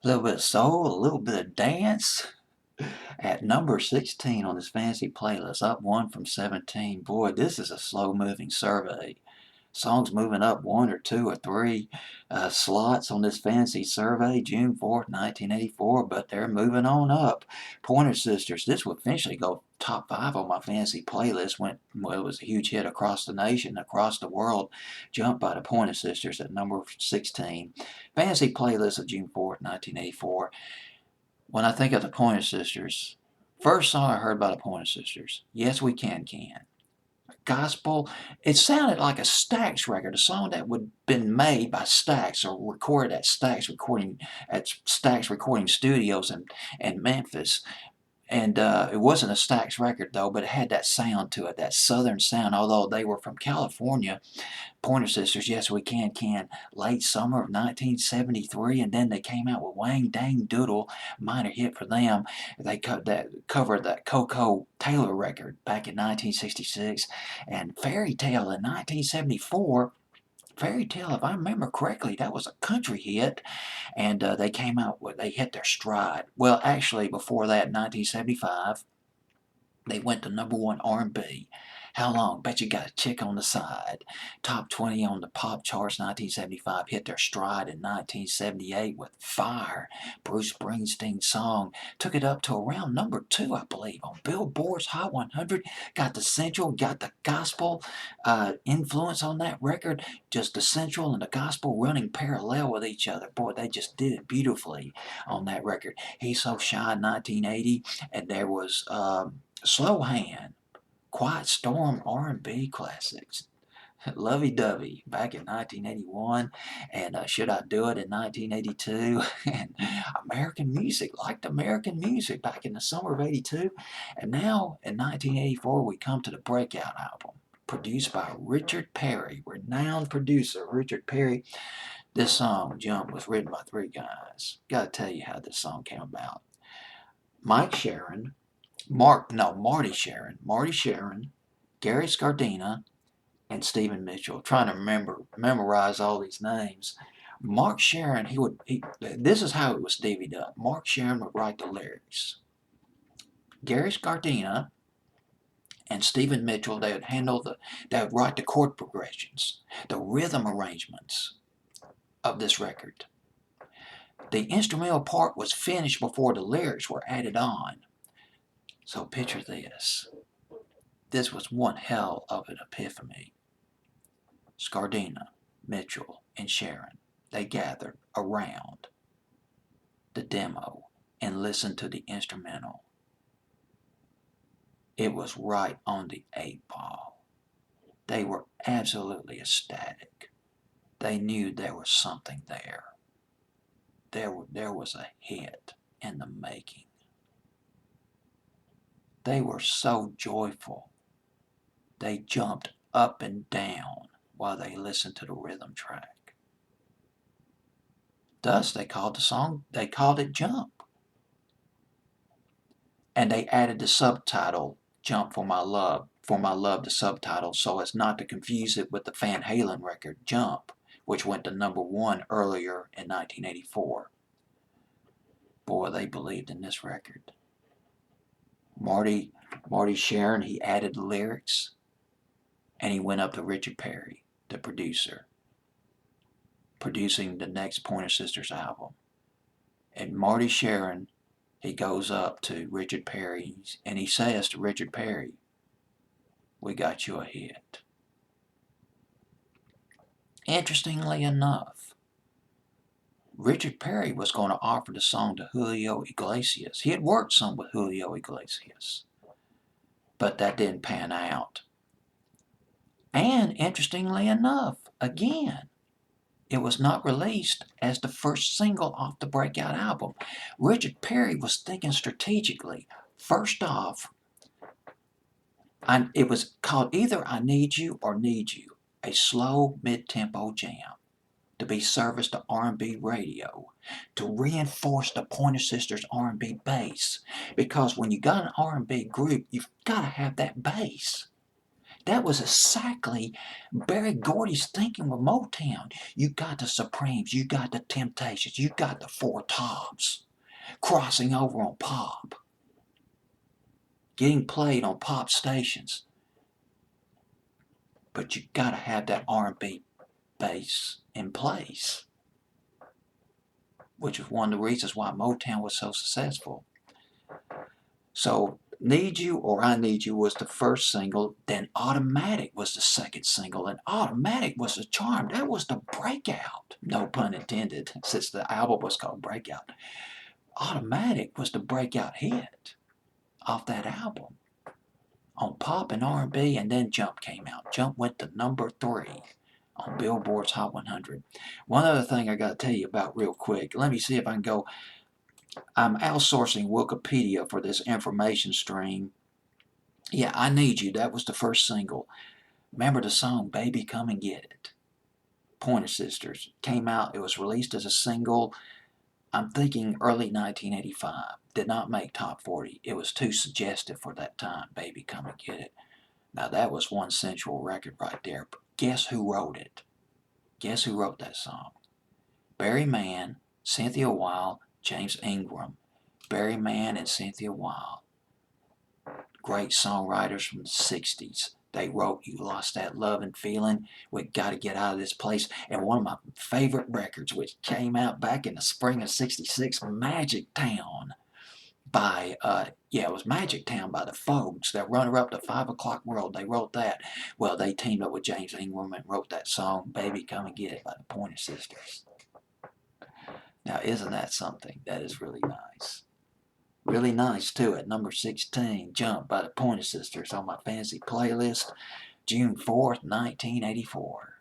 A little bit of soul, a little bit of dance. At number 16 on this fancy playlist, up one from 17. Boy, this is a slow-moving survey. Songs moving up one or two or three slots on this fancy survey, June 4th, 1984, but they're moving on up. Pointer Sisters, this would eventually go top 5 on my fancy playlist. Well, it was a huge hit across the nation, across the world. Jumped by the Pointer Sisters at number 16. Fancy playlist of June 4th, 1984. When I think of the Pointer Sisters, first song I heard by the Pointer Sisters, Yes We Can. Gospel, it sounded like a Stax record, a song that would have been made by Stax or recorded at Stax Recording Studios in Memphis. And it wasn't a Stax record though, but it had that sound to it, that southern sound. Although they were from California, Pointer Sisters, Yes We Can, late summer of 1973, and then they came out with Wang Dang Doodle, minor hit for them. They covered that Coco Taylor record back in 1966, and Fairy Tale in 1974. Fairy Tale, if I remember correctly, that was a country hit, and they hit their stride. Well, actually, before that, in 1975, they went to number one R&B. How long? Bet you got a chick on the side. Top 20 on the pop charts 1975. Hit their stride in 1978 with Fire. Bruce Springsteen's song. Took it up to around number 2, I believe, on Billboard's Hot 100. Got the central, got the gospel influence on that record. Just the central and the gospel running parallel with each other. Boy, they just did it beautifully on that record. He's So Shy in 1980. And there was Slow Hand, Quiet Storm R&B classics, Lovey Dovey back in 1981, and Should I Do It in 1982, and American Music, liked American Music back in the summer of 82, and now in 1984 we come to the Breakout album, produced by Richard Perry, renowned producer Richard Perry. This song, Jump, was written by 3 guys. Gotta tell you how this song came about. Mike Sharon, Marty Sharon, Gary Scardina, and Stephen Mitchell. Trying to memorize all these names. Mark Sharon, this is how it was divvied up. Mark Sharon would write the lyrics. Gary Scardina and Stephen Mitchell, they would write the chord progressions, the rhythm arrangements of this record. The instrumental part was finished before the lyrics were added on. So picture this. This was one hell of an epiphany. Scardina, Mitchell, and Sharon, they gathered around the demo and listened to the instrumental. It was right on the 8 ball. They were absolutely ecstatic. They knew there was something there. There was a hit in the making. They were so joyful. They jumped up and down while they listened to the rhythm track. Thus, they called it Jump. And they added the subtitle, Jump for My Love, the subtitle, so as not to confuse it with the Van Halen record, Jump, which went to number 1 earlier in 1984. Boy, they believed in this record. Marty Sharon, he added the lyrics, and he went up to Richard Perry, the producer, producing the next Pointer Sisters album. And Marty Sharon, he goes up to Richard Perry, and he says to Richard Perry, "We got you a hit." Interestingly enough, Richard Perry was going to offer the song to Julio Iglesias. He had worked some with Julio Iglesias, but that didn't pan out. And interestingly enough, again, it was not released as the first single off the Breakout album. Richard Perry was thinking strategically. First off, it was called either I Need You or Need You, a slow mid-tempo jam to be serviced to R&B radio to reinforce the Pointer Sisters R&B bass. Because when you got an R&B group, you've got to have that bass. That was exactly Berry Gordy's thinking with Motown. You got the Supremes, you got the Temptations, you got the Four Tops crossing over on pop, getting played on pop stations. But you got to have that R&B bass in place, which is one of the reasons why Motown was so successful. So Need You or I Need You was the first single, then Automatic was the second single, and Automatic was the charm. That was the breakout, no pun intended, since the album was called Breakout. Automatic was the breakout hit off that album on pop and R&B, and then Jump came out. Jump went to number 3 on Billboard's Hot 100. One other thing I got to tell you about real quick. Let me see if I can go. I'm outsourcing Wikipedia for this information stream. Yeah, I Need You. That was the first single. Remember the song Baby Come and Get It? Pointer Sisters. Came out. It was released as a single. I'm thinking early 1985. Did not make top 40. It was too suggestive for that time. Baby Come and Get It. Now that was one sensual record right there. But guess who wrote it? Guess who wrote that song? Barry Mann, Cynthia Weil, James Ingram. Barry Mann and Cynthia Weil. Great songwriters from the 60s. They wrote You Lost That Love and Feeling, We Gotta Get Out of This Place, and one of my favorite records, which came out back in the spring of '66, Magic Town by, it was Magic Town by the Folks. Their runner-up to 5 O'Clock World, they wrote that. Well, they teamed up with James Ingram and wrote that song, Baby Come and Get It by the Pointer Sisters. Now, isn't that something? That is really nice. Really nice, too, at number 16, Jump by the Pointer Sisters on my fancy playlist, June 4th, 1984.